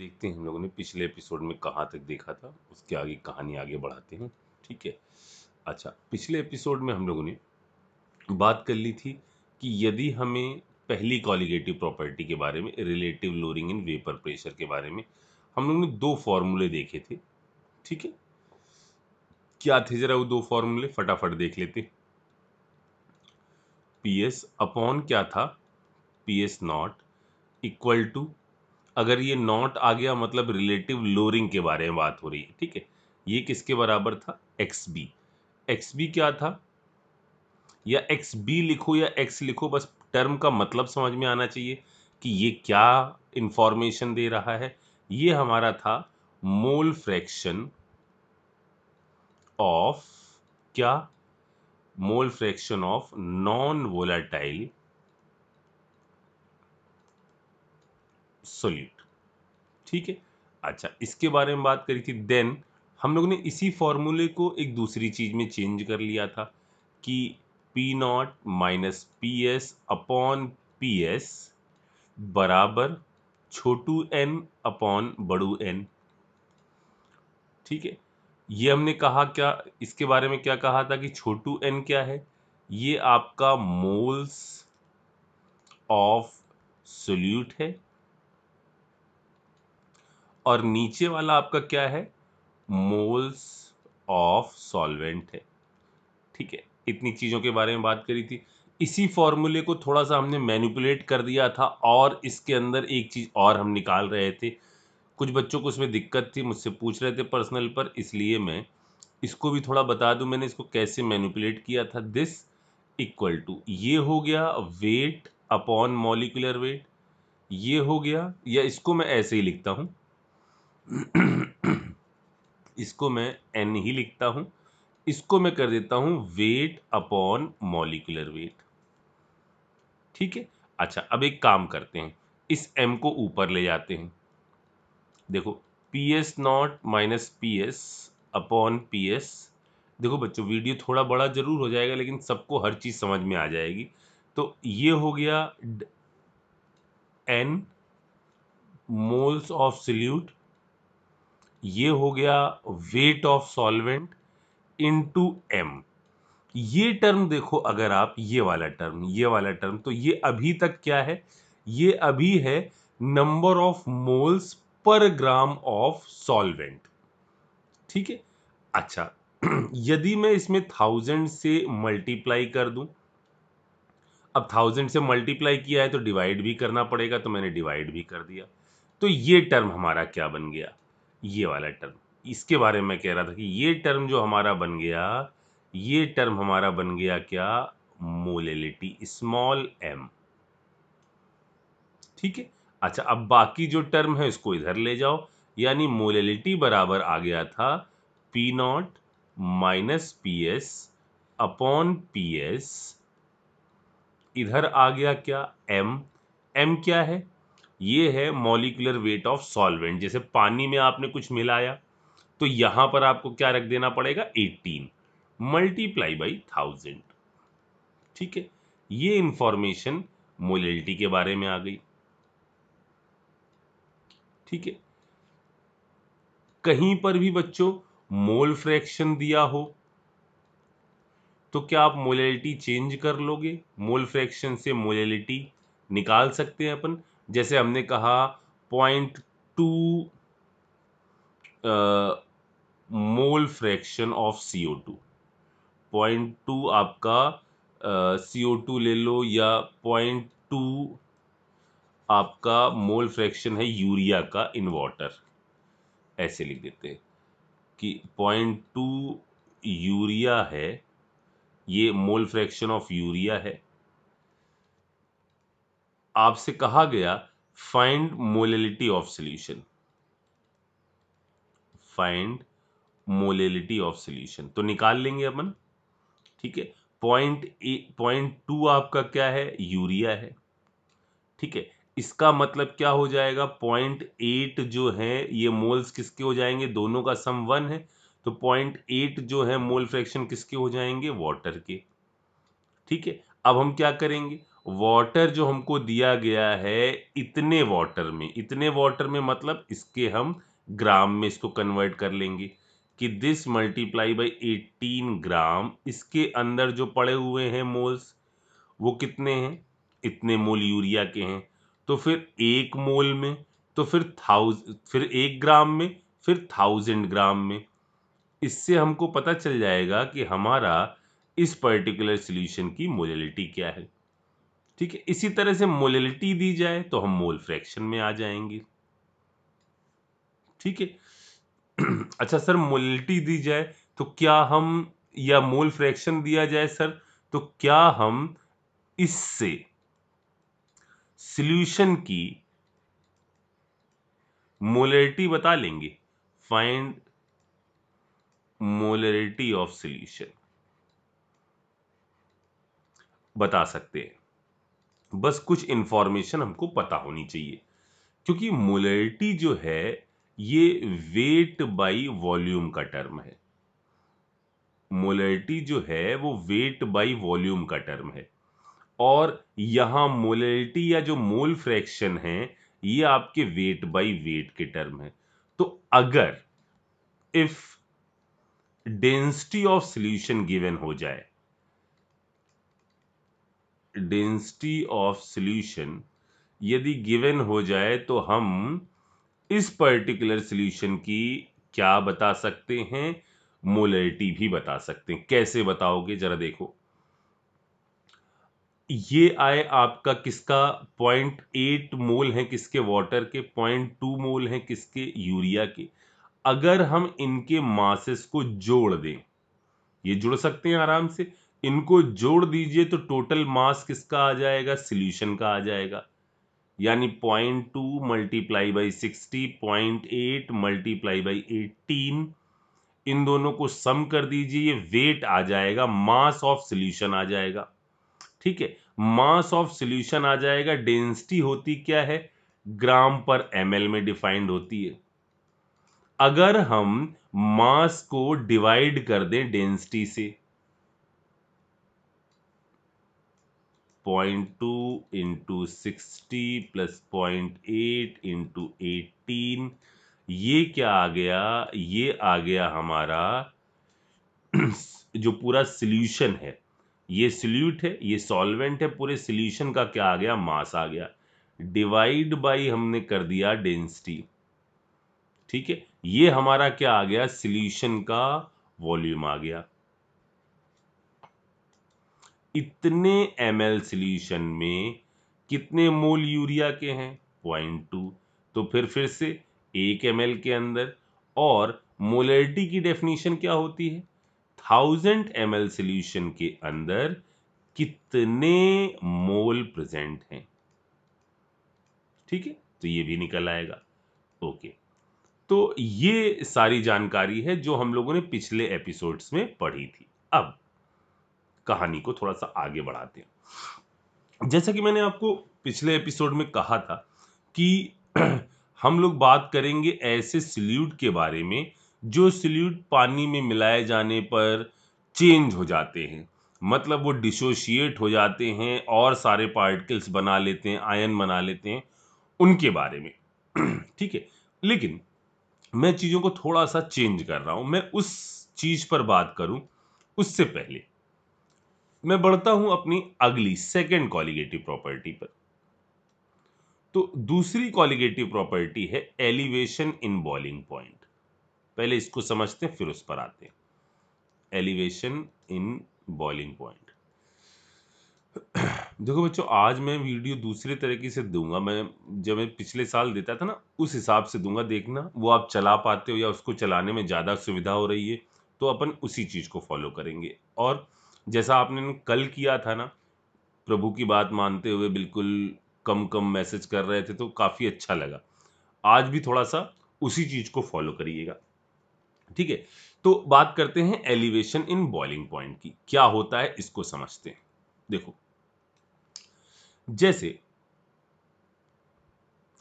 देखते हैं हम लोगों ने पिछले एपिसोड में कहाँ तक देखा था, उसके आगे कहानी आगे बढ़ाते हैं। ठीक है। अच्छा, पिछले एपिसोड में हम लोगों ने बात कर ली थी कि यदि हमें पहली कॉलिगेटिव प्रॉपर्टी के बारे में, relative lowering in vapour pressure के बारे में, हम लोगों ने दो फॉर्मूले देखे थे। ठीक है, क्या थे जरा वो दो फॉर्मूले फटाफट देख लेते। पी एस अपॉन क्या था, P S not equal to, अगर ये नॉट आ गया मतलब रिलेटिव लोअरिंग के बारे में बात हो रही है। ठीक है, ये किसके बराबर था, एक्स बी। एक्स बी क्या था, या एक्स बी लिखो या एक्स लिखो, बस टर्म का मतलब समझ में आना चाहिए कि ये क्या इंफॉर्मेशन दे रहा है। ये हमारा था मोल फ्रैक्शन ऑफ क्या, mole fraction of non volatile solute. ठीक है। अच्छा, इसके बारे में बात करी थी। देन हम लोगों ने इसी फॉर्मूले को एक दूसरी चीज में चेंज कर लिया था कि P not minus P S upon P S बराबर छोटू एन अपॉन बड़ू एन। ठीक है, ये हमने कहा क्या, इसके बारे में क्या कहा था कि छोटू एन क्या है, ये आपका मोल्स ऑफ सोल्यूट है, और नीचे वाला आपका क्या है, मोल्स ऑफ सॉल्वेंट है। ठीक है, इतनी चीज़ों के बारे में बात करी थी। इसी फॉर्मूले को थोड़ा सा हमने मैनिपुलेट कर दिया था, और इसके अंदर एक चीज़ और हम निकाल रहे थे। कुछ बच्चों को उसमें दिक्कत थी, मुझसे पूछ रहे थे पर्सनल पर, इसलिए मैं इसको भी थोड़ा बता दूं मैंने इसको कैसे मैनिपुलेट किया था। दिस इक्वल टू, ये हो गया वेट अपॉन मॉलिक्यूलर वेट, ये हो गया, या इसको मैं ऐसे ही लिखता हूं इसको मैं एन ही लिखता हूं, इसको मैं कर देता हूं वेट अपॉन मॉलिक्यूलर वेट। ठीक है। अच्छा, अब एक काम करते हैं, इस m को ऊपर ले जाते हैं। देखो, P S not minus P S upon P S. देखो बच्चों, वीडियो थोड़ा बड़ा जरूर हो जाएगा लेकिन सबको हर चीज समझ में आ जाएगी। तो ये हो गया n मोल्स ऑफ सोल्यूट, ये हो गया weight of solvent into m। ये टर्म देखो, अगर आप ये वाला टर्म, ये वाला टर्म, तो ये अभी तक क्या है, ये अभी है number of moles per gram of solvent. ठीक है। अच्छा, यदि मैं इसमें 1000 से मल्टीप्लाई कर दूं, अब 1000 से मल्टीप्लाई किया है तो डिवाइड भी करना पड़ेगा, तो मैंने डिवाइड भी कर दिया। तो ये टर्म हमारा क्या बन गया, ये वाला टर्म। इसके बारे में मैं कह रहा था कि ये टर्म जो हमारा बन गया, ये टर्म हमारा बन गया क्या, मोलेलिटी स्मॉल m। ठीक है। अच्छा, अब बाकी जो टर्म है इसको इधर ले जाओ, यानी मोलेलिटी बराबर आ गया था P not minus P S upon P S, इधर आ गया क्या, m। m क्या है, ये है मॉलिक्यूलर वेट ऑफ सॉल्वेंट। जैसे पानी में आपने कुछ मिलाया तो यहां पर आपको क्या रख देना पड़ेगा, 18 मल्टीप्लाई बाई 1000। ठीक है, ये इंफॉर्मेशन मोलेलिटी के बारे में आ गई। ठीक है, कहीं पर भी बच्चों मोल फ्रैक्शन दिया हो तो क्या आप मोलेलिटी चेंज कर लोगे, मोल फ्रैक्शन से मोलेलिटी निकाल सकते हैं अपन। जैसे हमने कहा 0.2 मोल फ्रैक्शन ऑफ CO2, 0.2 आपका CO2 ले लो, या 0.2 आपका मोल फ्रैक्शन है यूरिया का इन वाटर, ऐसे लिख देते हैं कि 0.2 यूरिया है, ये मोल फ्रैक्शन ऑफ यूरिया है। आपसे कहा गया find molality of solution, find molality of solution, तो निकाल लेंगे अपन। ठीक है, 0.2 आपका क्या है, यूरिया है। ठीक है, इसका मतलब क्या हो जाएगा, 0.8 जो है ये मोल्स किसके हो जाएंगे, दोनों का सम 1 है, तो 0.8 जो है मोल फ्रैक्शन किसके हो जाएंगे, वाटर के। ठीक है, अब हम क्या करेंगे, वाटर जो हमको दिया गया है इतने वाटर में मतलब इसके हम ग्राम में इसको कन्वर्ट कर लेंगे कि दिस मल्टीप्लाई बाई 18 ग्राम, इसके अंदर जो पड़े हुए हैं मोल्स वो कितने हैं, इतने मोल यूरिया के हैं। तो फिर एक मोल में, तो फिर 1 ग्राम में, फिर 1000 ग्राम में। इससे हमको पता चल जाएगा कि हमारा इस पर्टिकुलर सॉल्यूशन की मोलैलिटी क्या है। ठीक है, इसी तरह से मोलैलिटी दी जाए तो हम मोल फ्रैक्शन में आ जाएंगे। ठीक है। अच्छा सर, मोलैलिटी दी जाए तो क्या हम, या मोल फ्रैक्शन दिया जाए सर, तो क्या हम इससे सॉल्यूशन की मोलैलिटी बता लेंगे? फाइंड मोलैलिटी ऑफ सॉल्यूशन बता सकते हैं, बस कुछ इंफॉर्मेशन हमको पता होनी चाहिए। क्योंकि मोलैलिटी जो है ये वेट बाई वॉल्यूम का टर्म है। मोलैलिटी जो है वो वेट बाई वॉल्यूम का टर्म है, और यहां मोलैलिटी या जो मोल फ्रैक्शन है ये आपके वेट बाई वेट के टर्म है। तो अगर if density of solution given हो जाए, डेंसिटी ऑफ सॉल्यूशन यदि गिवन हो जाए तो हम इस पर्टिकुलर सॉल्यूशन की क्या बता सकते हैं, मोलैलिटी भी बता सकते हैं। कैसे बताओगे जरा देखो। ये आए आपका किसका, 0.8 मोल है किसके, वाटर के, 0.2 मोल है किसके, यूरिया के। अगर हम इनके मासेस को जोड़ दें, ये जुड़ सकते हैं आराम से, इनको जोड़ दीजिए तो टोटल मास किसका आ जाएगा, सॉल्यूशन का आ जाएगा। यानी 0.2 मल्टीप्लाई बाई 60, 0.8 मल्टीप्लाई बाई 18, इन दोनों को सम कर दीजिए, ये वेट आ जाएगा, मास ऑफ सॉल्यूशन आ जाएगा। ठीक है, मास ऑफ सॉल्यूशन आ जाएगा। डेंसिटी होती क्या है, ग्राम पर एमएल में डिफाइंड होती है। अगर हम मास को डिवाइड कर दें डेंसिटी से, 0.2 इंटू 60 प्लस 0.8 इंटू 18, ये क्या आ गया, ये आ गया हमारा जो पूरा सॉल्यूशन है, ये सॉल्यूट है, ये सॉल्वेंट है, पूरे सॉल्यूशन का क्या आ गया, मास आ गया, डिवाइड बाई हमने कर दिया डेंसिटी। ठीक है, ये हमारा क्या आ गया, सॉल्यूशन का वॉल्यूम आ गया। इतने ml सॉल्यूशन में कितने मोल यूरिया के हैं, 0.2। तो फिर से 1 ml के अंदर, और मोलैलिटी की डेफिनेशन क्या होती है, 1000 ml सॉल्यूशन के अंदर कितने मोल प्रेजेंट हैं। ठीक है, तो ये भी निकल आएगा। ओके, तो ये सारी जानकारी है जो हम लोगों ने पिछले एपिसोड्स में पढ़ी थी। अब कहानी को थोड़ा सा आगे बढ़ाते हैं। जैसा कि मैंने आपको पिछले एपिसोड में कहा था कि हम लोग बात करेंगे ऐसे सॉल्यूट के बारे में जो सॉल्यूट पानी में मिलाए जाने पर चेंज हो जाते हैं, मतलब वो डिसोशिएट हो जाते हैं और सारे पार्टिकल्स बना लेते हैं, आयन बना लेते हैं, उनके बारे में। ठीक है, लेकिन मैं चीजों को थोड़ा सा चेंज कर रहा हूं, मैं उस चीज पर बात करूं उससे पहले मैं बढ़ता हूं अपनी अगली सेकेंड कॉलिगेटिव प्रॉपर्टी पर। तो दूसरी कॉलिगेटिव प्रॉपर्टी है एलिवेशन इन बॉइलिंग पॉइंट। पहले इसको समझते हैं फिर उस पर आते हैं। Elevation in boiling point. देखो बच्चों, आज मैं वीडियो दूसरे तरीके से दूंगा। मैं पिछले साल देता था ना, उस हिसाब से दूंगा, देखना वो आप चला पाते हो या उसको चलाने में ज़्यादा सुविधा हो रही है, तो अपन उसी चीज़ को फॉलो करेंगे। और जैसा आपने कल किया था ना, प्रभु की बात मानते हुए बिल्कुल कम कम मैसेज कर रहे थे, तो काफ़ी अच्छा लगा। आज भी थोड़ा सा उसी चीज़ को फॉलो करिएगा। ठीक है, तो बात करते हैं एलिवेशन इन बॉइलिंग पॉइंट की। क्या होता है इसको समझते हैं। देखो, जैसे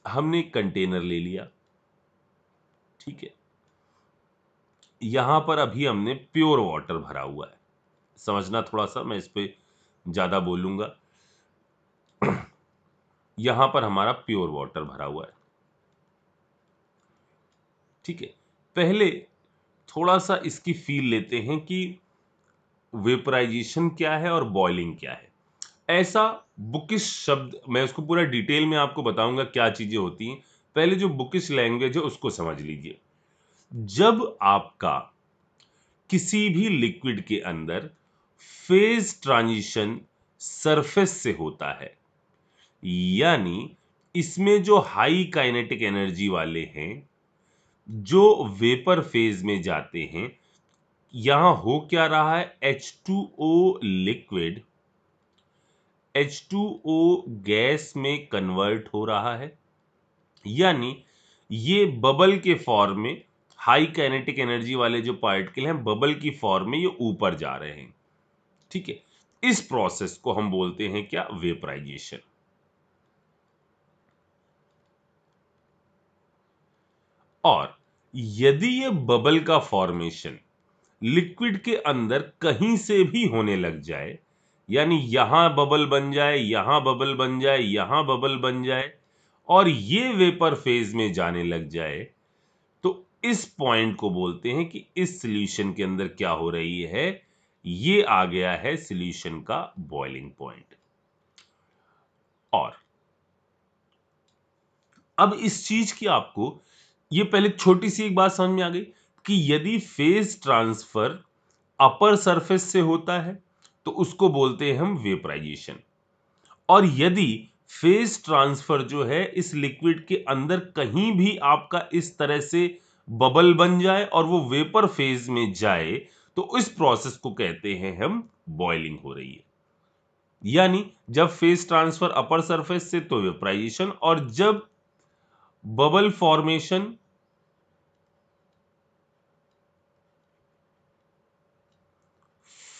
हमने एक कंटेनर ले लिया, ठीक है, यहां पर अभी हमने प्योर वाटर भरा हुआ है। समझना थोड़ा सा, मैं इस पे ज्यादा बोलूंगा। यहां पर हमारा प्योर वाटर भरा हुआ है। ठीक है, पहले थोड़ा सा इसकी फील लेते हैं कि वेपराइजेशन क्या है और बॉइलिंग क्या है। ऐसा बुकिश शब्द, मैं उसको पूरा डिटेल में आपको बताऊंगा क्या चीजें होती हैं। पहले जो बुकिश लैंग्वेज है उसको समझ लीजिए। जब आपका किसी भी लिक्विड के अंदर फेज ट्रांजिशन सरफेस से होता है, यानी इसमें जो हाई काइनेटिक एनर्जी वाले हैं जो वेपर फेज में जाते हैं, यहां हो क्या रहा है, H2O लिक्विड H2O गैस में कन्वर्ट हो रहा है, यानी ये बबल के फॉर्म में, हाई काइनेटिक एनर्जी वाले जो पार्टिकल हैं बबल की फॉर्म में ये ऊपर जा रहे हैं। ठीक है, इस प्रोसेस को हम बोलते हैं क्या, वेपराइजेशन। और यदि ये बबल का फॉर्मेशन लिक्विड के अंदर कहीं से भी होने लग जाए, यानी यहां बबल बन जाए, यहां बबल बन जाए, यहां बबल बन जाए, और ये वेपर फेज में जाने लग जाए, तो इस पॉइंट को बोलते हैं कि इस सॉल्यूशन के अंदर क्या हो रही है, ये आ गया है सॉल्यूशन का बॉइलिंग पॉइंट। और अब इस चीज की आपको ये पहले छोटी सी एक बात समझ में आ गई कि यदि फेज ट्रांसफर अपर सरफेस से होता है तो उसको बोलते हैं हम वेपराइजेशन, और यदि फेज ट्रांसफर जो है इस लिक्विड के अंदर कहीं भी आपका इस तरह से बबल बन जाए और वो वेपर फेज में जाए, तो इस प्रोसेस को कहते हैं हम बॉइलिंग हो रही है। यानी जब फेज ट्रांसफर अपर सरफेस से तो वेपराइजेशन, और जब bubble formation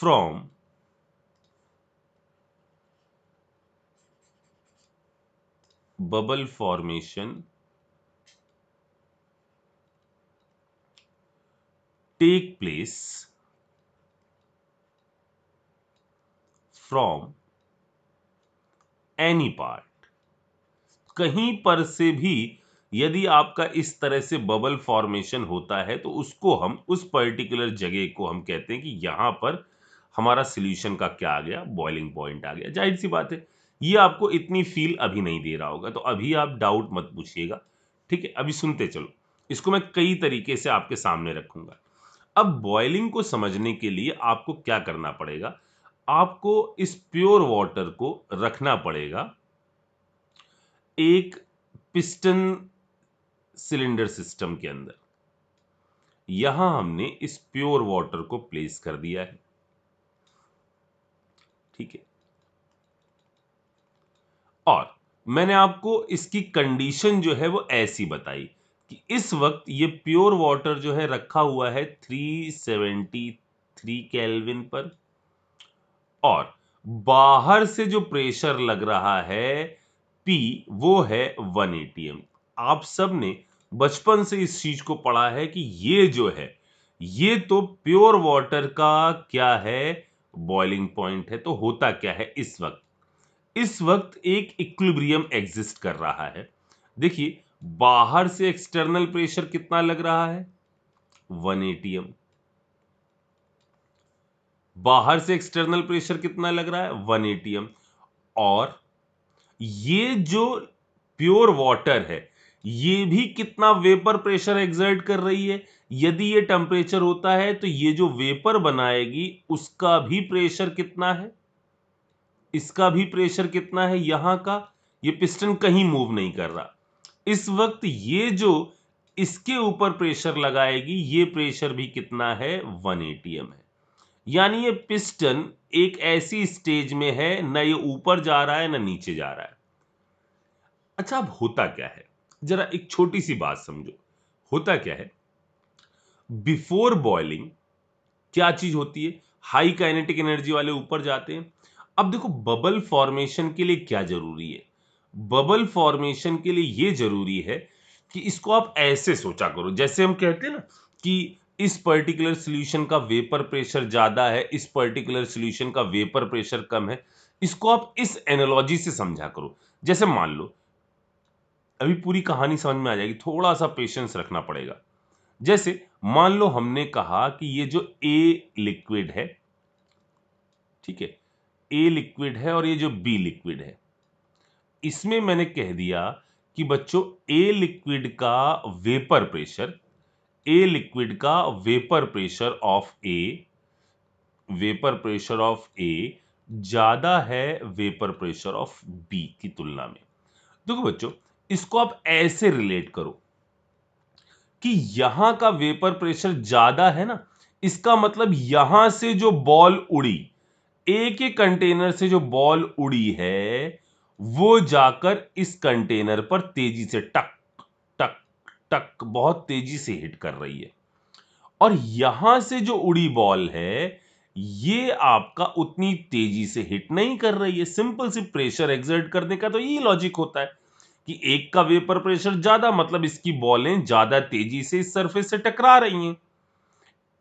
from bubble formation take place from any part, कहीं पर से भी यदि आपका इस तरह से बबल फॉर्मेशन होता है तो उसको हम, उस पर्टिकुलर जगह को हम कहते हैं कि यहां पर हमारा सॉल्यूशन का क्या आ गया, बॉइलिंग पॉइंट आ गया। जाहिर सी बात है ये आपको इतनी फील अभी नहीं दे रहा होगा, तो अभी आप डाउट मत पूछिएगा। ठीक है, अभी सुनते चलो, इसको मैं कई तरीके से आपके सामने रखूंगा। अब बॉइलिंग को समझने के लिए आपको क्या करना पड़ेगा, आपको इस प्योर वाटर को रखना पड़ेगा एक पिस्टन सिलेंडर सिस्टम के अंदर। यहां हमने इस प्योर वाटर को प्लेस कर दिया है। ठीक है, और मैंने आपको इसकी कंडीशन जो है वो ऐसी बताई कि इस वक्त ये प्योर वाटर जो है रखा हुआ है 373 केल्विन पर, और बाहर से जो प्रेशर लग रहा है पी, वो है 1 atm। आप सब ने बचपन से इस चीज को पढ़ा है कि ये जो है ये तो प्योर वाटर का क्या है, बॉइलिंग पॉइंट है। तो होता क्या है इस वक्त एक इक्विलिब्रियम एग्जिस्ट कर रहा है। देखिए, बाहर से एक्सटर्नल प्रेशर कितना लग रहा है, 1 atm। बाहर से एक्सटर्नल प्रेशर कितना लग रहा है, 1 atm। और ये जो प्योर वाटर है ये भी कितना वेपर प्रेशर एक्सर्ट कर रही है। यदि ये टेम्परेचर होता है तो ये जो वेपर बनाएगी उसका भी प्रेशर कितना है, इसका भी प्रेशर कितना है, यहां का ये पिस्टन कहीं मूव नहीं कर रहा। इस वक्त ये जो इसके ऊपर प्रेशर लगाएगी ये प्रेशर भी कितना है, 1 atm है। यानी ये पिस्टन एक ऐसी स्टेज में है, ना ये ऊपर जा रहा है ना नीचे जा रहा है। अच्छा, अब होता क्या है, जरा एक छोटी सी बात समझो। होता क्या है, बिफोर बॉइलिंग क्या चीज होती है, हाई काइनेटिक एनर्जी वाले ऊपर जाते हैं। अब देखो, बबल फॉर्मेशन के लिए क्या जरूरी है, बबल फॉर्मेशन के लिए यह जरूरी है कि इसको आप ऐसे सोचा करो, जैसे हम कहते हैं ना कि इस पर्टिकुलर सॉल्यूशन का वेपर प्रेशर ज्यादा है, इस पर्टिकुलर सॉल्यूशन का वेपर प्रेशर कम है। इसको आप इस एनालॉजी से समझा करो। जैसे मान लो, अभी पूरी कहानी समझ में आ जाएगी, थोड़ा सा पेशेंस रखना पड़ेगा। जैसे मान लो हमने कहा कि ये जो ए लिक्विड है, ठीक है, ए लिक्विड है और ये जो बी लिक्विड है, इसमें मैंने कह दिया कि बच्चों ए लिक्विड का वेपर प्रेशर, ए लिक्विड का vapour pressure of A, vapour pressure of A ज्यादा है वेपर प्रेशर ऑफ बी की तुलना में। देखो बच्चों, इसको आप ऐसे रिलेट करो कि यहां का वेपर प्रेशर ज्यादा है ना, इसका मतलब यहां से जो बॉल उड़ी, ए के कंटेनर से जो बॉल उड़ी है, वो जाकर इस कंटेनर पर तेजी से टक टक टक बहुत तेजी से हिट कर रही है। और यहां से जो उड़ी बॉल है, ये आपका उतनी तेजी से हिट नहीं कर रही है। सिंपल सी प्रेशर एक्सर्ट करने का तो यही लॉजिक होता है कि एक का वेपर प्रेशर ज्यादा, मतलब इसकी बॉलें ज्यादा तेजी से इस सरफेस से टकरा रही हैं।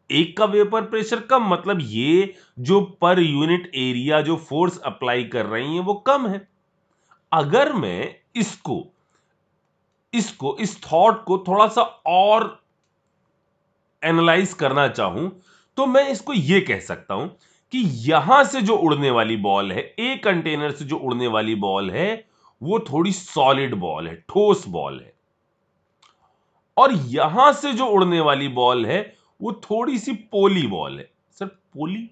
एक का वेपर प्रेशर कम, मतलब ये जो पर यूनिट एरिया जो फोर्स अप्लाई कर रही हैं वो कम है। अगर मैं इसको इसको इस थॉट को थोड़ा सा और एनालाइज करना चाहूं, तो मैं इसको यह कह सकता हूं कि यहां से जो उड़ने वाली बॉल है, एक कंटेनर से जो उड़ने वाली बॉल है, वो थोड़ी सॉलिड बॉल है, ठोस बॉल है। और यहां से जो उड़ने वाली बॉल है, वो थोड़ी सी पोली बॉल है। सर पोली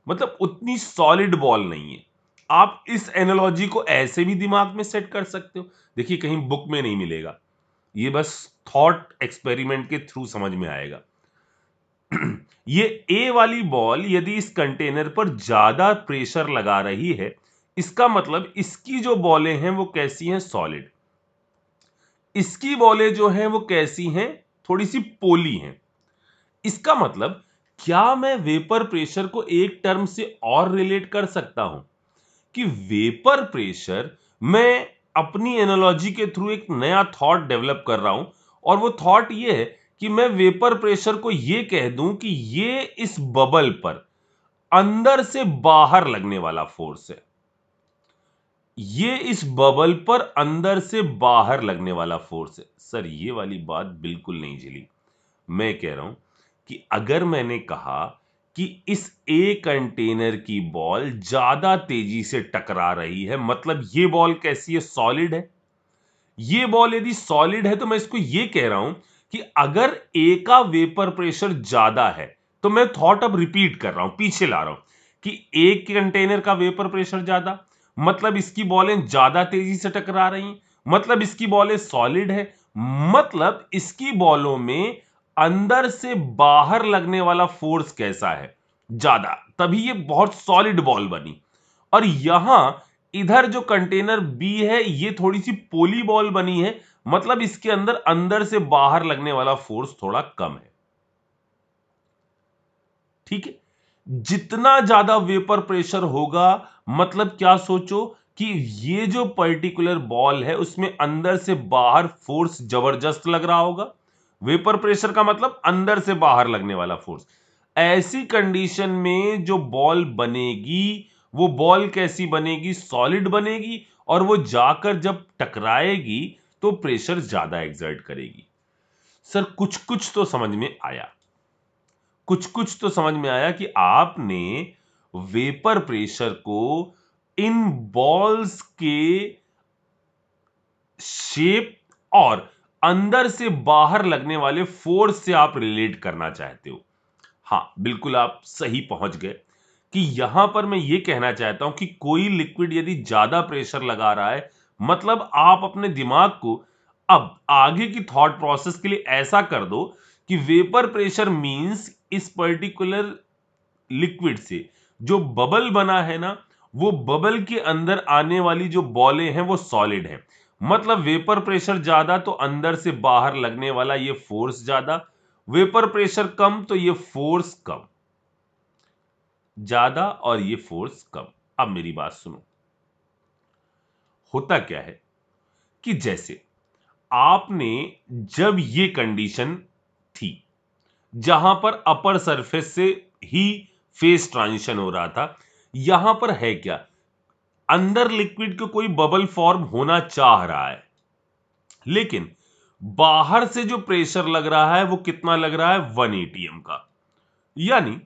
मतलब उतनी सॉलिड बॉल नहीं है। आप इस एनालॉजी को ऐसे भी दिमाग में सेट कर सकते हो। देखिए, कहीं बुक में नहीं मिलेगा, ये बस थॉट एक्सपेरिमेंट के थ्रू समझ में आएगा। ये ए वाली बॉल यदि इस कंटेनर पर ज्यादा प्रेशर लगा रही है, इसका मतलब इसकी जो बॉलें हैं वो कैसी हैं? सॉलिड। इसकी बॉलें जो हैं वो कैसी हैं? थोड़ी सी पोली हैं। इसका मतलब क्या मैं वेपर प्रेशर को एक टर्म से और रिलेट कर सकता हूं कि वेपर प्रेशर, मैं अपनी एनालॉजी के थ्रू एक नया थॉट डेवलप कर रहा हूं, और वो थॉट ये है कि मैं वेपर प्रेशर को ये कह दूं कि ये इस बबल पर अंदर से बाहर लगने वाला फोर्स है। ये इस बबल पर अंदर से बाहर लगने वाला फोर्स है। सर ये वाली बात बिल्कुल नहीं झेली। मैं कह रहा हूं कि अगर मैंने कहा कि इस ए कंटेनर की बॉल ज्यादा तेजी से टकरा रही है, मतलब ये बॉल कैसी है? सॉलिड है। ये बॉल यदि सॉलिड है तो मैं इसको ये कह रहा हूं कि अगर ए का वेपर प्रेशर ज्यादा है, तो मैं थॉट अब रिपीट कर रहा हूं, पीछे ला रहा हूं कि ए कंटेनर का वेपर प्रेशर ज्यादा, मतलब इसकी बॉलें ज्यादा तेजी से टकरा रही, मतलब इसकी बॉलें सॉलिड है, मतलब इसकी बॉलों में अंदर से बाहर लगने वाला फोर्स कैसा है? ज्यादा, तभी ये बहुत सॉलिड बॉल बनी। और यहां इधर जो कंटेनर बी है, ये थोड़ी सी पोली बॉल बनी है, मतलब इसके अंदर अंदर से बाहर लगने वाला फोर्स थोड़ा कम है। ठीक है, जितना ज्यादा वेपर प्रेशर होगा, मतलब क्या सोचो कि ये जो पर्टिकुलर बॉल है उसमें अंदर से बाहर फोर्स जबरदस्त लग रहा होगा। वेपर प्रेशर का मतलब अंदर से बाहर लगने वाला फोर्स। ऐसी कंडीशन में जो बॉल बनेगी, वो बॉल कैसी बनेगी? सॉलिड बनेगी, और वो जाकर जब टकराएगी तो प्रेशर ज्यादा एक्सर्ट करेगी। सर कुछ कुछ तो समझ में आया, कुछ कुछ तो समझ में आया कि आपने वेपर प्रेशर को इन बॉल्स के शेप और अंदर से बाहर लगने वाले फोर्स से आप रिलेट करना चाहते हो। हां, बिल्कुल आप सही पहुंच गए कि यहां पर मैं यह कहना चाहता हूं कि कोई लिक्विड यदि ज्यादा प्रेशर लगा रहा है, मतलब आप अपने दिमाग को अब आगे की थॉट प्रोसेस के लिए ऐसा कर दो कि वेपर प्रेशर मींस इस पर्टिकुलर लिक्विड से जो बबल बना है ना, वो बबल के अंदर आने वाली जो बॉलें हैं वो सॉलिड हैं। मतलब वेपर प्रेशर ज्यादा तो अंदर से बाहर लगने वाला ये फोर्स ज्यादा, वेपर प्रेशर कम तो ये फोर्स कम। ज्यादा और ये फोर्स कम। अब मेरी बात सुनो, होता क्या है कि जैसे आपने, जब ये कंडीशन थी जहां पर अपर सरफेस से ही फेस ट्रांजिशन हो रहा था, यहां पर है क्या? अंदर लिक्विड को कोई बबल फॉर्म होना चाह रहा है, लेकिन बाहर से जो प्रेशर लग रहा है वो कितना लग रहा है, 1 एटीएम का। यानी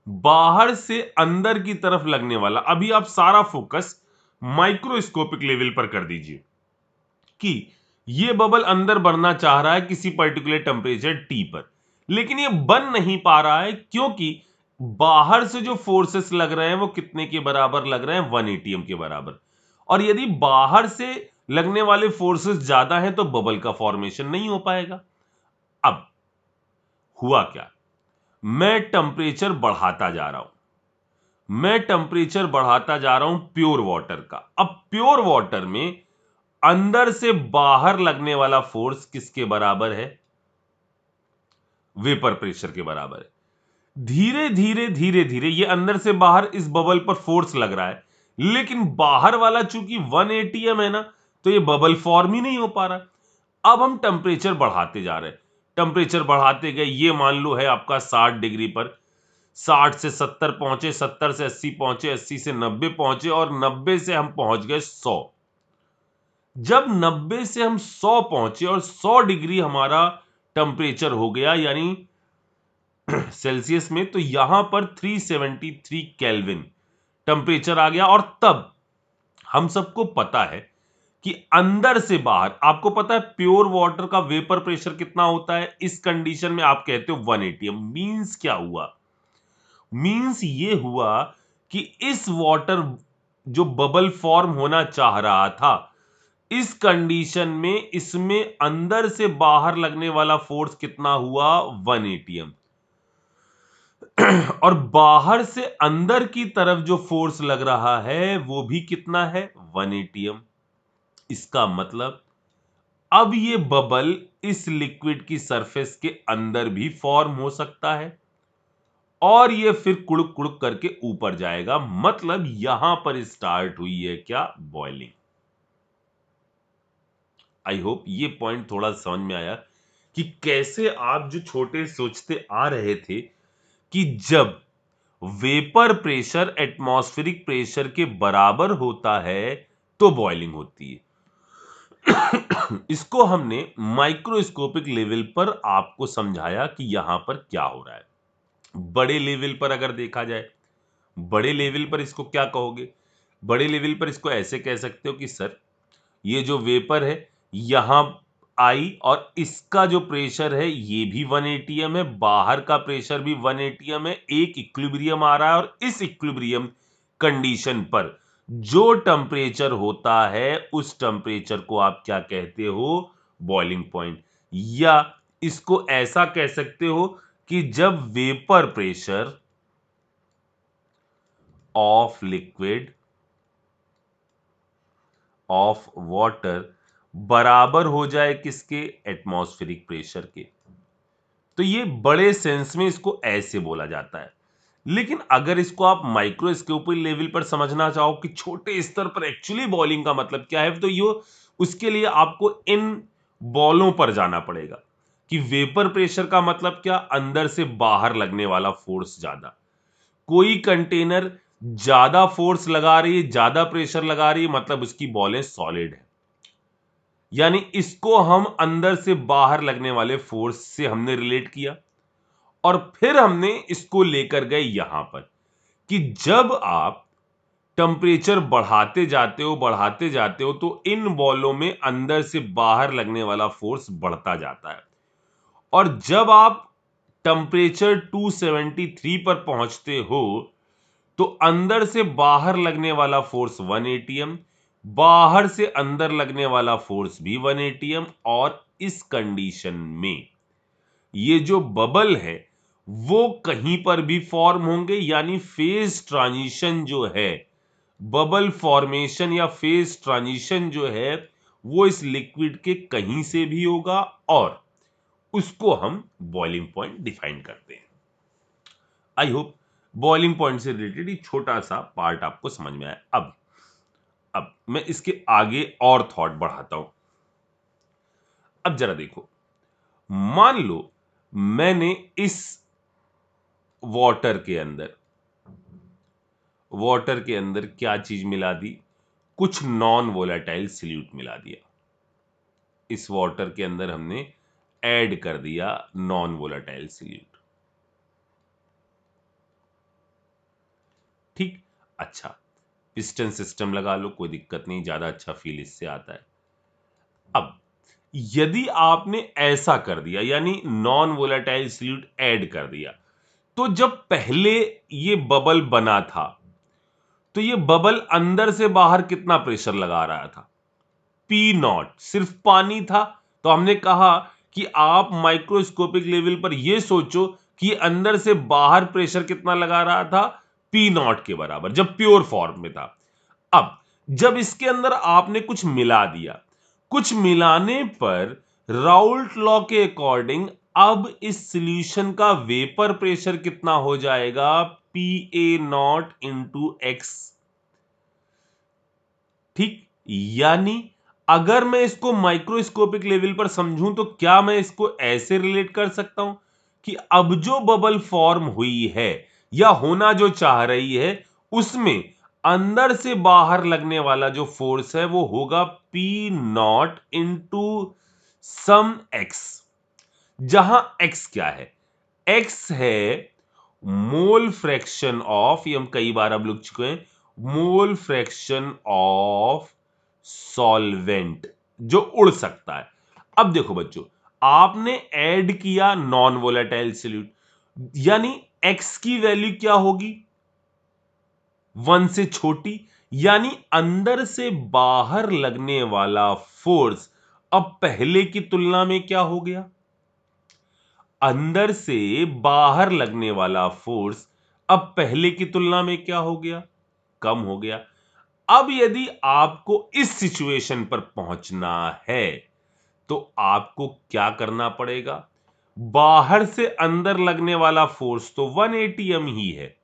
बाहर से अंदर की तरफ लगने वाला, अभी आप सारा फोकस माइक्रोस्कोपिक लेवल पर कर दीजिए कि ये बबल अंदर बढ़ना चाह रहा है किसी पर्टिकुलर टेम्परेचर टी पर, लेकिन ये बन नहीं पा रहा है क्योंकि बाहर से जो फोर्सेस लग रहे हैं वो कितने के बराबर लग रहे हैं, 1 एटीएम के बराबर। और यदि बाहर से लगने वाले फोर्सेस ज्यादा हैं तो बबल का फॉर्मेशन नहीं हो पाएगा। अब हुआ क्या, मैं टेम्परेचर बढ़ाता जा रहा हूं, मैं टेम्परेचर बढ़ाता जा रहा हूं प्योर वाटर का। अब प्योर वाटर में अंदर से बाहर लगने वाला फोर्स किसके बराबर है, वेपर प्रेशर के बराबर है। धीरे धीरे धीरे धीरे ये अंदर से बाहर इस बबल पर फोर्स लग रहा है, लेकिन बाहर वाला चूंकि 1 एटीएम है ना, तो ये बबल फॉर्म ही नहीं हो पा रहा। अब हम टेम्परेचर बढ़ाते जा रहे हैं, टेम्परेचर बढ़ाते गए, ये मान लो है आपका 60 डिग्री पर, 60 से 70 पहुंचे, 70 से 80 पहुंचे, 80 से 90 पहुंचे और 90 से हम पहुंच गए 100। जब 90 से हम 100 पहुंचे और 100 डिग्री हमारा टेम्परेचर हो गया यानी सेल्सियस में, तो यहां पर 373 केल्विन टेम्परेचर आ गया। और तब हम सबको पता है कि अंदर से बाहर, आपको पता है प्योर वाटर का वेपर प्रेशर कितना होता है, इस कंडीशन में आप कहते हो 1 एटीएम। मींस क्या हुआ, मींस ये हुआ कि इस वाटर जो बबल फॉर्म होना चाह रहा था, इस कंडीशन में इसमें अंदर से बाहर लगने वाला फोर्स कितना हुआ, 1 एटीएम। और बाहर से अंदर की तरफ जो फोर्स लग रहा है वो भी कितना है, 1 एटीएम। इसका मतलब अब ये बबल इस लिक्विड की सरफेस के अंदर भी फॉर्म हो सकता है और ये फिर कुड़ुक कुड़ुक करके ऊपर जाएगा। मतलब यहां पर स्टार्ट हुई है क्या, बॉइलिंग। आई होप ये पॉइंट थोड़ा समझ में आया कि कैसे आप जो छोटे सोचते आ रहे थे कि जब वेपर प्रेशर एटमॉस्फेरिक प्रेशर के बराबर होता है तो बॉइलिंग होती है। इसको हमने माइक्रोस्कोपिक लेवल पर आपको समझाया कि यहां पर क्या हो रहा है। बड़े लेवल पर अगर देखा जाए, बड़े लेवल पर इसको क्या कहोगे, बड़े लेवल पर इसको ऐसे कह सकते हो कि सर ये जो वेपर है यहां आई और इसका जो प्रेशर है ये भी 1 एटीएम है, बाहर का प्रेशर भी 1 एटीएम है, एक इक्विलिब्रियम आ रहा है और इस इक्विलिब्रियम कंडीशन पर जो टेम्परेचर होता है उस टेम्परेचर को आप क्या कहते हो, बॉइलिंग पॉइंट। या इसको ऐसा कह सकते हो कि जब vapour pressure of liquid of water बराबर हो जाए किसके, एटमॉस्फेरिक प्रेशर के, तो ये बड़े सेंस में इसको ऐसे बोला जाता है। लेकिन अगर इसको आप माइक्रोस्कोपिक लेवल पर समझना चाहो कि छोटे स्तर पर एक्चुअली बॉइलिंग का मतलब क्या है, तो ये उसके लिए आपको इन बॉलों पर जाना पड़ेगा कि वेपर प्रेशर का मतलब क्या, अंदर से बाहर लगने वाला फोर्स ज्यादा। कोई कंटेनर ज्यादा फोर्स लगा रही है, ज्यादा प्रेशर लगा रही है, मतलब उसकी बॉलें सॉलिड है। यानी इसको हम अंदर से बाहर लगने वाले फोर्स से हमने रिलेट किया और फिर हमने इसको लेकर गए यहां पर कि जब आप टेम्परेचर बढ़ाते जाते हो तो इन बॉलों में अंदर से बाहर लगने वाला फोर्स बढ़ता जाता है। और जब आप टेम्परेचर 273 पर पहुंचते हो तो अंदर से बाहर लगने वाला फोर्स 1 एटीएम, बाहर से अंदर लगने वाला फोर्स भी 1 एटीएम। और इस कंडीशन में ये जो बबल है वो कहीं पर भी फॉर्म होंगे, यानी फेज ट्रांजिशन जो है, बबल फॉर्मेशन या फेज ट्रांजिशन जो है वो इस लिक्विड के कहीं से भी होगा और उसको हम बॉइलिंग पॉइंट डिफाइन करते हैं। आई होप बॉइलिंग पॉइंट से रिलेटेड एक छोटा सा पार्ट आपको समझ में आया। अब मैं इसके आगे और थॉट बढ़ाता हूं। अब जरा देखो, मान लो मैंने इस वाटर के अंदर वाटर के अंदर क्या चीज मिला दी, कुछ नॉन वोलेटाइल सॉल्यूट मिला दिया। इस वाटर के अंदर हमने ऐड कर दिया नॉन वोलेटाइल सॉल्यूट। ठीक, अच्छा, पिस्टन सिस्टम लगा लो, कोई दिक्कत नहीं, ज्यादा अच्छा फील इससे आता है। अब यदि आपने ऐसा कर दिया, यानी नॉन वोलेटाइल सॉल्यूट ऐड कर दिया, तो जब पहले ये बबल बना था तो ये बबल अंदर से बाहर कितना प्रेशर लगा रहा था, पी नॉट, सिर्फ पानी था। तो हमने कहा कि आप माइक्रोस्कोपिक लेवल पर यह सोचो कि अंदर से बाहर प्रेशर कितना लगा रहा था, पी नॉट के बराबर, जब प्योर फॉर्म में था। अब जब इसके अंदर आपने कुछ मिला दिया, कुछ मिलाने पर राउल्ट लॉ के अकॉर्डिंग अब इस सॉल्यूशन का वेपर प्रेशर कितना हो जाएगा, P A not into x. ठीक, यानी अगर मैं इसको माइक्रोस्कोपिक लेवल पर समझूं तो क्या मैं इसको ऐसे रिलेट कर सकता हूं कि अब जो बबल फॉर्म हुई है या होना जो चाह रही है, उसमें अंदर से बाहर लगने वाला जो फोर्स है वो होगा P not into some X, जहां एक्स क्या है, एक्स है मोल फ्रैक्शन ऑफ, ये हम कई बार अब लिख चुके हैं, मोल फ्रैक्शन ऑफ सॉल्वेंट जो उड़ सकता है। अब देखो बच्चों, आपने ऐड किया नॉन वोलेटाइल सॉल्यूट, यानी एक्स की वैल्यू क्या होगी, 1 से छोटी, यानी अंदर से बाहर लगने वाला फोर्स अब पहले की तुलना में क्या हो गया, अंदर से बाहर लगने वाला फोर्स अब पहले की तुलना में क्या हो गया, कम हो गया। अब यदि आपको इस सिचुएशन पर पहुंचना है तो आपको क्या करना पड़ेगा, बाहर से अंदर लगने वाला फोर्स तो 180 एम ही है,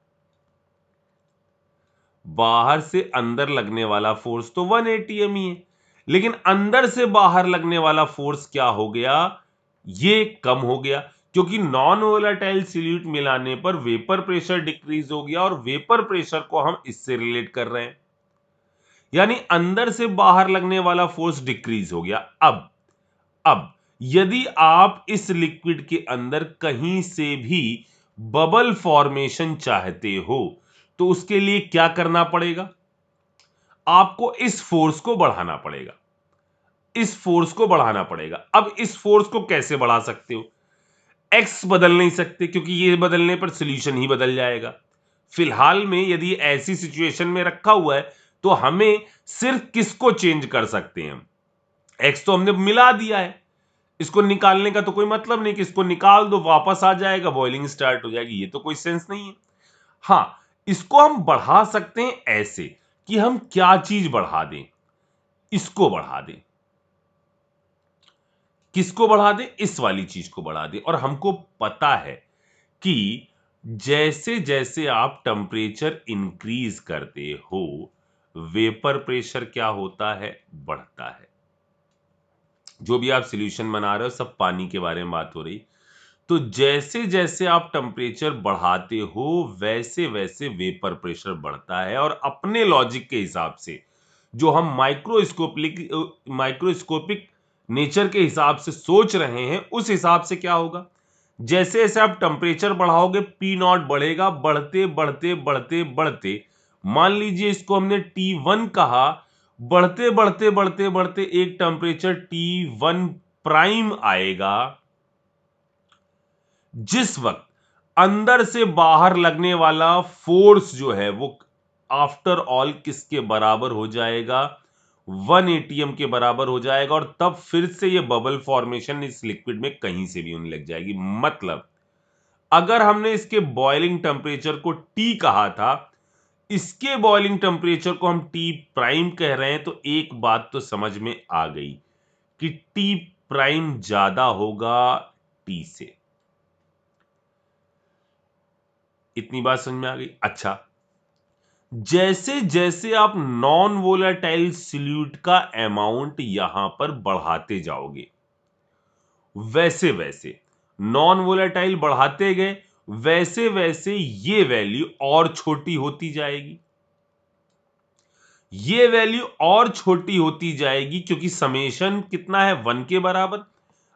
बाहर से अंदर लगने वाला फोर्स तो 180 एम ही है, लेकिन अंदर से बाहर लगने वाला फोर्स क्या हो गया, ये कम हो गया, क्योंकि नॉन वोलेटाइल सॉल्यूट मिलाने पर वेपर प्रेशर डिक्रीज हो गया और वेपर प्रेशर को हम इससे रिलेट कर रहे हैं, यानी अंदर से बाहर लगने वाला फोर्स डिक्रीज हो गया। अब यदि आप इस लिक्विड के अंदर कहीं से भी बबल फॉर्मेशन चाहते हो तो उसके लिए क्या करना पड़ेगा, आपको इस फोर्स को बढ़ाना पड़ेगा, इस फोर्स को बढ़ाना पड़ेगा। अब इस फोर्स को कैसे बढ़ा सकते हो, एक्स बदल नहीं सकते क्योंकि ये बदलने पर सॉल्यूशन ही बदल जाएगा। फिलहाल में यदि ऐसी सिचुएशन में रखा हुआ है तो हमें सिर्फ किसको चेंज कर सकते हैं, एक्स तो हमने मिला दिया है, इसको निकालने का तो कोई मतलब नहीं कि इसको निकाल दो वापस आ जाएगा, बॉइलिंग स्टार्ट हो जाएगी, ये तो कोई सेंस नहीं है। हां, इसको हम बढ़ा सकते हैं ऐसे कि हम क्या चीज बढ़ा दें, इसको बढ़ा दें, किसको बढ़ा दें, इस वाली चीज को बढ़ा दें। और हमको पता है कि जैसे जैसे आप टेम्परेचर इंक्रीज करते हो वेपर प्रेशर क्या होता है, बढ़ता है। जो भी आप सॉल्यूशन बना रहे हो सब पानी के बारे में बात हो रही, तो जैसे जैसे आप टेम्परेचर बढ़ाते हो वैसे वैसे वेपर प्रेशर बढ़ता है। और अपने लॉजिक के हिसाब से जो हम माइक्रोस्कोपिक नेचर के हिसाब से सोच रहे हैं उस हिसाब से क्या होगा, जैसे जैसे आप टेम्परेचर बढ़ाओगे पी नॉट बढ़ेगा, बढ़ते बढ़ते बढ़ते बढ़ते, मान लीजिए इसको हमने T1 कहा, बढ़ते बढ़ते बढ़ते बढ़ते एक टेम्परेचर T1 प्राइम आएगा, जिस वक्त अंदर से बाहर लगने वाला फोर्स जो है वो आफ्टर ऑल किसके बराबर हो जाएगा, 180 एम के बराबर हो जाएगा। और तब फिर से ये बबल फॉर्मेशन इस लिक्विड में कहीं से भी होने लग जाएगी। मतलब अगर हमने इसके बॉइलिंग टेम्परेचर को T कहा था, इसके बॉइलिंग टेम्परेचर को हम T प्राइम कह रहे हैं, तो एक बात तो समझ में आ गई कि T प्राइम ज्यादा होगा T से। इतनी बात समझ में आ गई। अच्छा, जैसे जैसे आप नॉन वोलेटाइल सॉल्यूट का अमाउंट यहां पर बढ़ाते जाओगे वैसे वैसे नॉन वोलेटाइल बढ़ाते गए, वैसे वैसे ये वैल्यू और छोटी होती जाएगी। ये वैल्यू और छोटी होती जाएगी क्योंकि समेशन कितना है 1 के बराबर।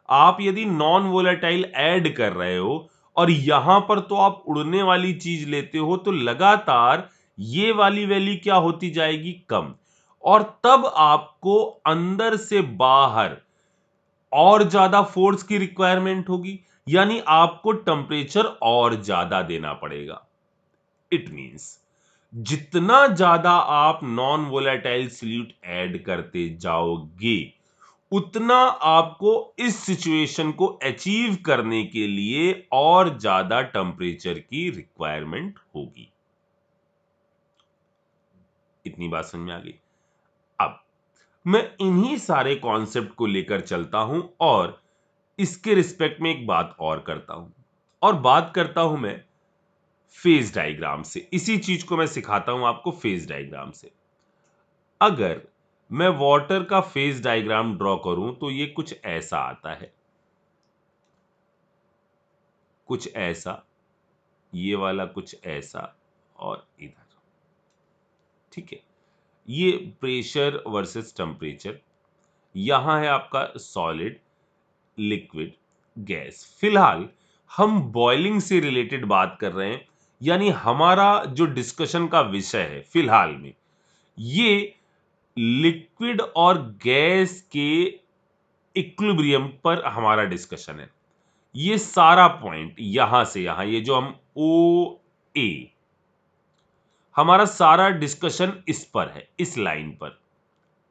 आप यदि नॉन वोलेटाइल ऐड कर रहे हो और यहां पर तो आप उड़ने वाली चीज लेते हो तो लगातार ये वाली वैल्यू क्या होती जाएगी, कम। और तब आपको अंदर से बाहर और ज्यादा फोर्स की रिक्वायरमेंट होगी, यानी आपको टेम्परेचर और ज्यादा देना पड़ेगा। इट मींस जितना ज्यादा आप नॉन वोलेटाइल सॉल्यूट ऐड करते जाओगे उतना आपको इस सिचुएशन को अचीव करने के लिए और ज्यादा टेम्परेचर की रिक्वायरमेंट होगी। इतनी बात समझ में आ गई। अब मैं इन्हीं सारे कॉन्सेप्ट को लेकर चलता हूं और इसके रिस्पेक्ट में एक बात और करता हूं, और बात करता हूं मैं फेज डायग्राम से। इसी चीज को मैं सिखाता हूं आपको फेज डायग्राम से। अगर मैं वाटर का फेज डायग्राम ड्रॉ करूं तो ये कुछ ऐसा आता है, कुछ ऐसा, ये वाला कुछ ऐसा, और इधर। ठीक है, ये प्रेशर वर्सेस टेम्परेचर। यहां है आपका सॉलिड, लिक्विड, गैस। फिलहाल हम बॉइलिंग से रिलेटेड बात कर रहे हैं, यानी हमारा जो डिस्कशन का विषय है फिलहाल में ये लिक्विड और गैस के इक्विलिब्रियम पर हमारा डिस्कशन है। ये सारा पॉइंट यहां से यहां, ये जो हम ओ ए, हमारा सारा डिस्कशन इस पर है, इस लाइन पर।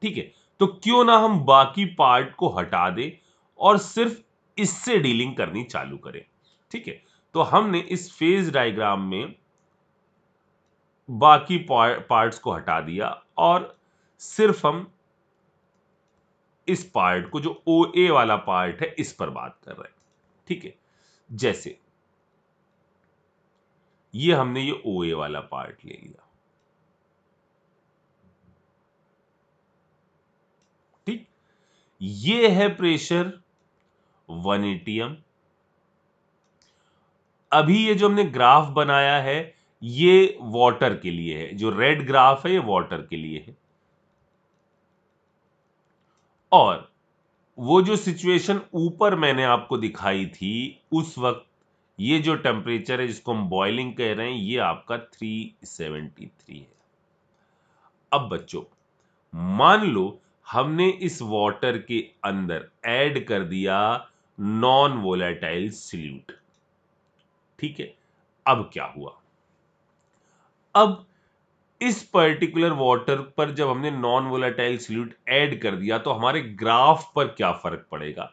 ठीक है, तो क्यों ना हम बाकी पार्ट को हटा दें और सिर्फ इससे डीलिंग करनी चालू करें। ठीक है, तो हमने इस फेज डायग्राम में बाकी पार्ट्स को हटा दिया और सिर्फ हम इस पार्ट को, जो ओ ए वाला पार्ट है, इस पर बात कर रहे हैं। ठीक है, जैसे ये हमने ये ओ ए वाला पार्ट ले लिया। ठीक, ये है प्रेशर 1 एटीएम। अभी ये जो हमने ग्राफ बनाया है ये वाटर के लिए है, जो रेड ग्राफ है ये वाटर के लिए है। और वो जो सिचुएशन ऊपर मैंने आपको दिखाई थी उस वक्त ये जो टेम्परेचर है जिसको हम बॉइलिंग कह रहे हैं ये आपका 373 है। अब बच्चों मान लो हमने इस वाटर के अंदर ऐड कर दिया नॉन वोलेटाइल सॉल्यूट। ठीक है, अब क्या हुआ? अब इस पर्टिकुलर वाटर पर जब हमने नॉन वोलेटाइल सॉल्यूट ऐड कर दिया तो हमारे ग्राफ पर क्या फर्क पड़ेगा?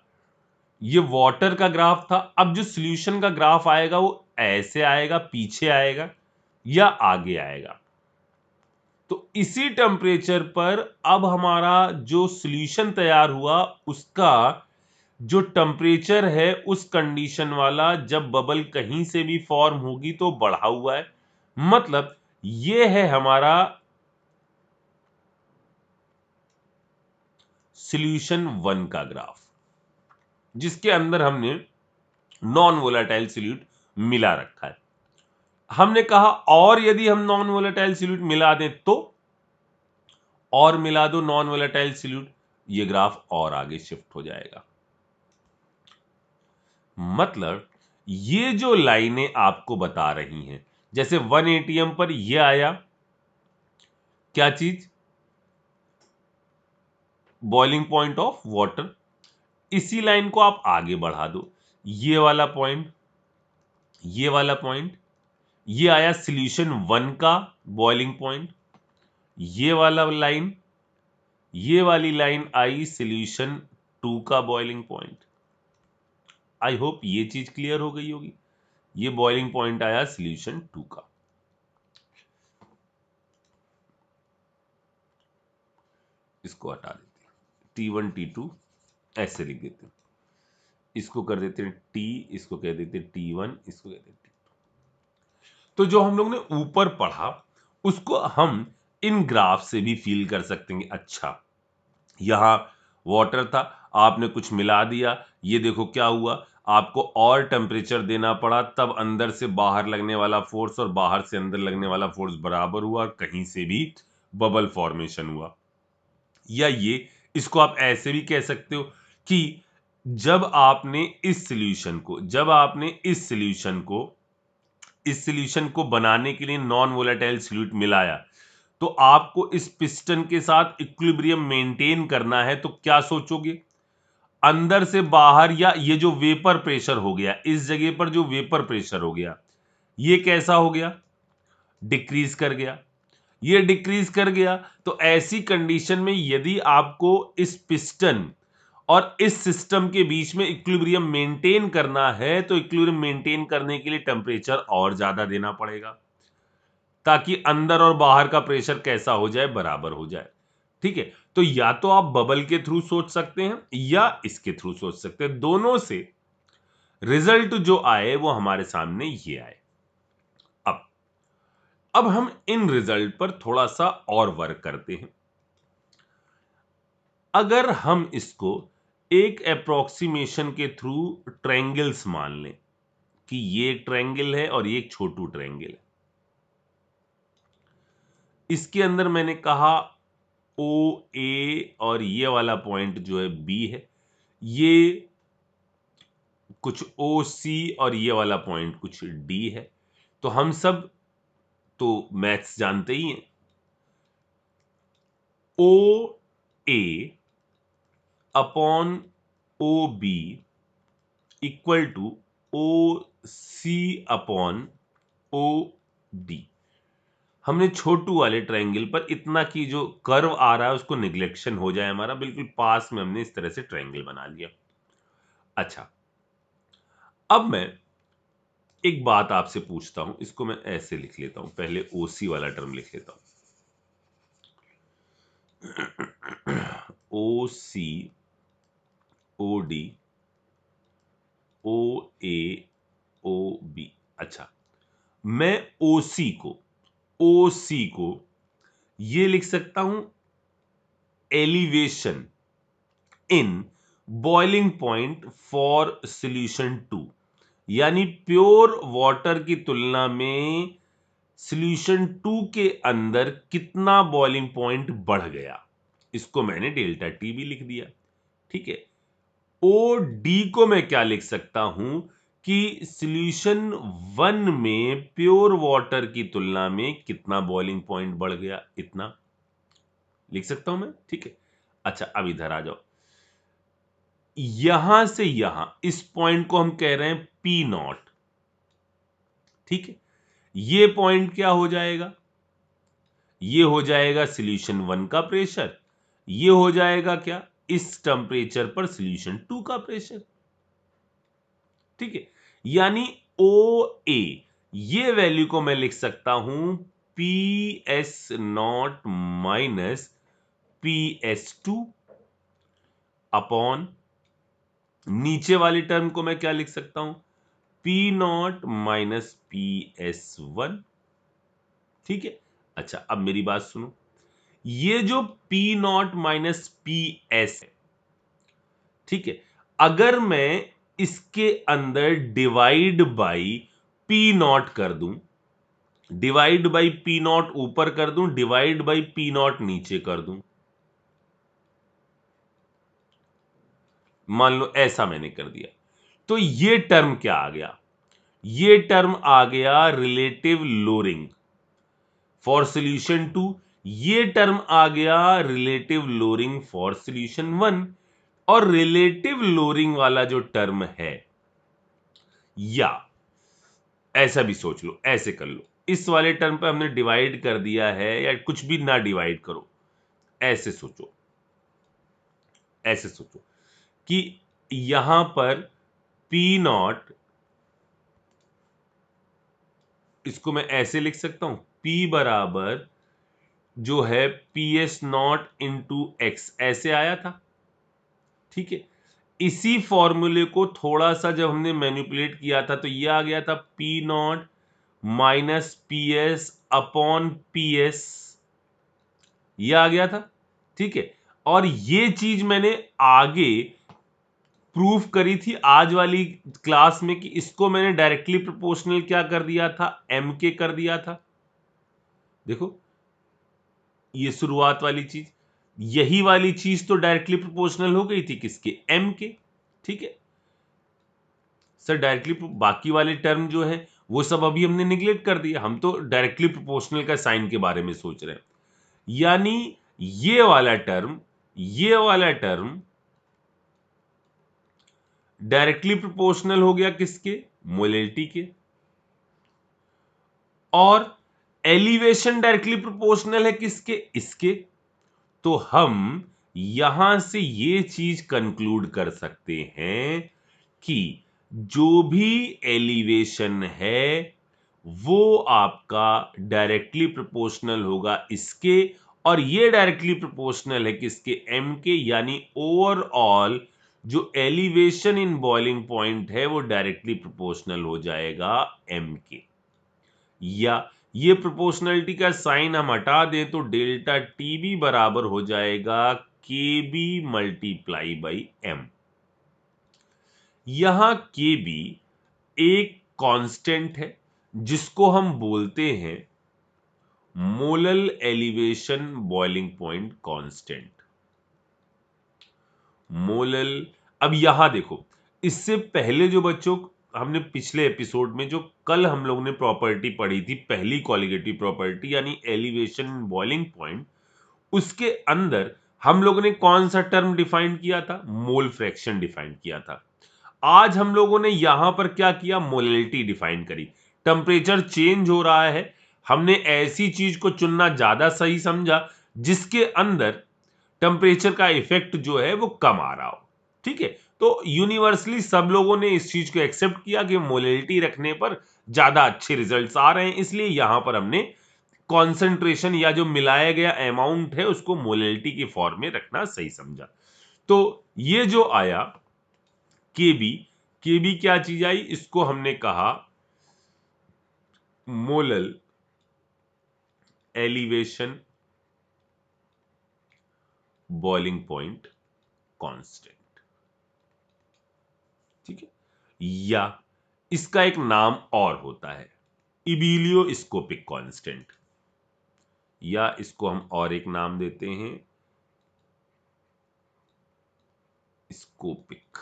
ये वाटर का ग्राफ था, अब जो सॉल्यूशन का ग्राफ आएगा वो ऐसे आएगा, पीछे आएगा या आगे आएगा। तो इसी टेम्परेचर पर अब हमारा जो सॉल्यूशन तैयार हुआ उसका जो टेम्परेचर है उस कंडीशन वाला जब बबल कहीं से भी फॉर्म होगी तो बढ़ा हुआ है। मतलब ये है हमारा सॉल्यूशन 1 का ग्राफ, जिसके अंदर हमने नॉन वोलेटाइल सॉल्यूट मिला रखा है। हमने कहा और यदि हम नॉन वोलेटाइल सॉल्यूट मिला दें तो, और मिला दो नॉन वोलेटाइल सॉल्यूट, ये ग्राफ और आगे शिफ्ट हो जाएगा। मतलब ये जो लाइनें आपको बता रही हैं, जैसे 1 एटीएम पर ये आया, क्या चीज? Boiling point of water. इसी लाइन को आप आगे बढ़ा दो, ये वाला पॉइंट, ये वाला पॉइंट, ये आया सॉल्यूशन 1 का बॉइलिंग पॉइंट। ये वाला लाइन, ये वाली लाइन आई सॉल्यूशन 2 का बॉइलिंग पॉइंट। आई होप ये चीज क्लियर हो गई होगी। ये बॉइलिंग पॉइंट आया सॉल्यूशन 2 का। इसको हटा देते हैं, T1 T2 ऐसे लिख देते हैं। इसको कर देते हैं T, इसको कह देते हैं T1, इसको कह देते हैं T2। तो जो हम लोग ने ऊपर पढ़ा उसको हम इन ग्राफ से भी फील कर सकते हैं। अच्छा, यहां वाटर था, आपने कुछ मिला दिया, ये देखो क्या हुआ, आपको और टेम्परेचर देना पड़ा, तब अंदर से बाहर लगने वाला फोर्स और बाहर से अंदर लगने वाला फोर्स बराबर हुआ और कहीं से भी बबल फॉर्मेशन हुआ। या ये इसको आप ऐसे भी कह सकते हो कि जब आपने इस सॉल्यूशन को बनाने के लिए नॉन वोलेटाइल सॉल्यूट मिलाया, तो आपको इस पिस्टन के साथ इक्विलिब्रियम मेंटेन करना है, तो क्या सोचोगे? अंदर से बाहर, या ये जो वेपर प्रेशर हो गया, इस जगह पर जो वेपर प्रेशर हो गया, ये कैसा हो गया? डिक्रीज कर गया। ये डिक्रीज कर गया, तो ऐसी कंडीशन में यदि आपको इस पिस्टन और इस सिस्टम के बीच में इक्विलिब्रियम मेंटेन करना है, तो इक्विलिब्रियम मेंटेन करने के लिए टेम्परेचर और ज्यादा देना पड़ेगा, ताकि अंदर और बाहर का प्रेशर कैसा हो जाए? बराबर हो जाए। ठीक है, तो या तो आप बबल के थ्रू सोच सकते हैं या इसके थ्रू सोच सकते हैं। दोनों से रिजल्ट जो आए वो हमारे सामने ये आए। अब हम इन रिजल्ट पर थोड़ा सा और वर्क करते हैं। अगर हम इसको एक अप्रोक्सीमेशन के थ्रू ट्रायंगल्स मान लें कि ये एक ट्रायंगल है और ये एक छोटू ट्रायंगल है, इसके अंदर मैंने कहा ओ ए और ये वाला पॉइंट जो है बी है, ये कुछ ओ सी और ये वाला पॉइंट कुछ डी है। तो हम सब तो मैथ्स जानते ही हैं। O A upon O B equal to O C upon O D. हमने छोटू वाले ट्रायंगल पर इतना की जो कर्व आ रहा है उसको निगलेक्शन हो जाए हमारा, बिल्कुल पास में हमने इस तरह से ट्रायंगल बना लिया। अच्छा, अब मैं एक बात आपसे पूछता हूं, इसको मैं ऐसे लिख लेता हूं, पहले ओसी वाला टर्म लिख लेता हूं। ओ सी, ओ डी, ओ ए, ओ बी। अच्छा, मैं ओ सी को ये लिख सकता हूं elevation in boiling point for solution 2, यानी प्योर वाटर की तुलना में सॉल्यूशन 2 के अंदर कितना बॉइलिंग पॉइंट बढ़ गया, इसको मैंने डेल्टा टी भी लिख दिया। ठीक है, ओ डी को मैं क्या लिख सकता हूं कि सॉल्यूशन 1 में प्योर वाटर की तुलना में कितना बॉइलिंग पॉइंट बढ़ गया, इतना लिख सकता हूं मैं। ठीक है, अच्छा अब इधर आ जाओ, यहां से यहां इस पॉइंट को हम कह रहे हैं पी नॉट। ठीक है, ये पॉइंट क्या हो जाएगा? ये हो जाएगा सॉल्यूशन 1 का प्रेशर, ये हो जाएगा क्या? इस टेम्परेचर पर सॉल्यूशन 2 का प्रेशर। ठीक है, यानी ओ ए, ये वैल्यू को मैं लिख सकता हूं P S not minus P S two upon, नीचे वाली टर्म को मैं क्या लिख सकता हूं? P not minus P S one. ठीक है, अच्छा अब मेरी बात सुनो, ये जो P not minus P S है, ठीक है, अगर मैं इसके अंदर डिवाइड बाई पी नॉट कर दूं, डिवाइड बाई पी नॉट ऊपर कर दूं, डिवाइड बाई पी नॉट नीचे कर दूं, मान लो ऐसा मैंने कर दिया, तो ये टर्म क्या आ गया? ये टर्म आ गया रिलेटिव लोरिंग फॉर सॉल्यूशन 2, ये टर्म आ गया रिलेटिव लोरिंग फॉर सॉल्यूशन 1। और रिलेटिव लोरिंग वाला जो टर्म है, या ऐसा भी सोच लो, ऐसे कर लो, इस वाले टर्म पे हमने डिवाइड कर दिया है, या कुछ भी ना डिवाइड करो, ऐसे सोचो, ऐसे सोचो कि यहां पर पी नॉट, इसको मैं ऐसे लिख सकता हूं, P बराबर जो है P S not into x, ऐसे आया था। ठीक है, इसी फॉर्मूले को थोड़ा सा जब हमने मैनिपुलेट किया था तो ये आ गया था P not minus P S upon P S, ये आ गया था। ठीक है, और ये चीज मैंने आगे प्रूफ करी थी आज वाली क्लास में कि इसको मैंने डायरेक्टली प्रोपोर्शनल क्या कर दिया था? एम के कर दिया था। देखो, ये शुरुआत वाली चीज, यही वाली चीज तो डायरेक्टली प्रोपोर्शनल हो गई थी किसके, एम के। ठीक है सर, डायरेक्टली बाकी वाले टर्म जो है वो सब अभी हमने निग्लेक्ट कर दिया, हम तो डायरेक्टली प्रोपोर्शनल का साइन के बारे में सोच रहे हैं। यानी ये वाला टर्म, ये वाला टर्म डायरेक्टली प्रोपोर्शनल हो गया किसके, मोलैलिटी के। और एलिवेशन डायरेक्टली प्रोपोर्शनल है किसके, इसके। तो हम यहां से ये चीज कंक्लूड कर सकते हैं कि जो भी एलिवेशन है वो आपका डायरेक्टली प्रोपोर्शनल होगा इसके, और ये डायरेक्टली प्रोपोर्शनल है किसके, एम के। यानी ओवरऑल जो एलिवेशन इन बॉइलिंग पॉइंट है वो डायरेक्टली प्रोपोर्शनल हो जाएगा एम के। या ये प्रोपोर्शनलिटी का साइन हम हटा दें तो डेल्टा टी बी बराबर हो जाएगा के बी मल्टीप्लाई बाई एम। यहां के बी एक कांस्टेंट है जिसको हम बोलते हैं molal elevation boiling point constant. Molal, अब यहां देखो, इससे पहले जो बच्चों हमने पिछले एपिसोड में जो कल हम लोगों ने प्रॉपर्टी पढ़ी थी, पहली कॉलिगेटिव प्रॉपर्टी यानी एलिवेशन बॉइलिंग पॉइंट, उसके अंदर हम लोगों ने कौन सा टर्म डिफाइन किया था, मोल फ्रैक्शन डिफाइन किया था। आज हम लोगों ने यहां पर क्या किया, मोलैलिटी डिफाइन करी। टेम्परेचर चेंज हो रहा है, हमने ऐसी चीज को चुनना ज्यादा सही समझा जिसके अंदर टेम्परेचर का इफेक्ट जो है वो कम आ रहा हो। ठीक है, तो यूनिवर्सली सब लोगों ने इस चीज को एक्सेप्ट किया कि मोलैलिटी रखने पर ज्यादा अच्छे रिजल्ट्स आ रहे हैं, इसलिए यहां पर हमने कॉन्सेंट्रेशन या जो मिलाया गया अमाउंट है उसको मोलैलिटी के फॉर्म में रखना सही समझा। तो ये जो आया केबी, केबी क्या चीज आई, इसको हमने कहा molal elevation boiling point constant. ठीक है, या इसका एक नाम और होता है इबिलियोस्कोपिक कांस्टेंट, या इसको हम और एक नाम देते हैं स्कोपिक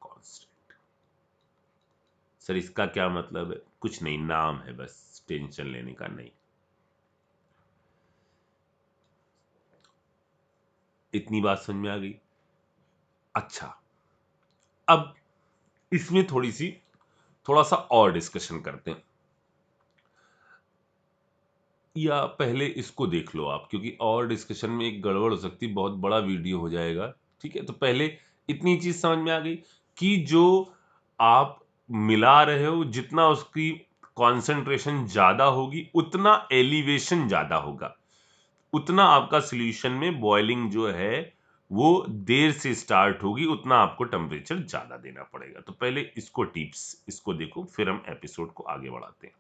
कांस्टेंट। सर इसका क्या मतलब है, कुछ नहीं, नाम है बस, टेंशन लेने का नहीं। इतनी बात समझ में आ गई। अच्छा, अब इसमें थोड़ा सा और डिस्कशन करते हैं, या पहले इसको देख लो आप, क्योंकि और डिस्कशन में एक गड़बड़ हो सकती है, बहुत बड़ा वीडियो हो जाएगा। ठीक है, तो पहले इतनी चीज समझ में आ गई कि जो आप मिला रहे हो जितना उसकी कॉन्सेंट्रेशन ज्यादा होगी उतना एलिवेशन ज्यादा होगा, उतना आपका सॉल्यूशन में बॉइलिंग जो है वो देर से स्टार्ट होगी, उतना आपको टेम्परेचर ज्यादा देना पड़ेगा। तो पहले इसको टिप्स इसको देखो, फिर हम एपिसोड को आगे बढ़ाते हैं।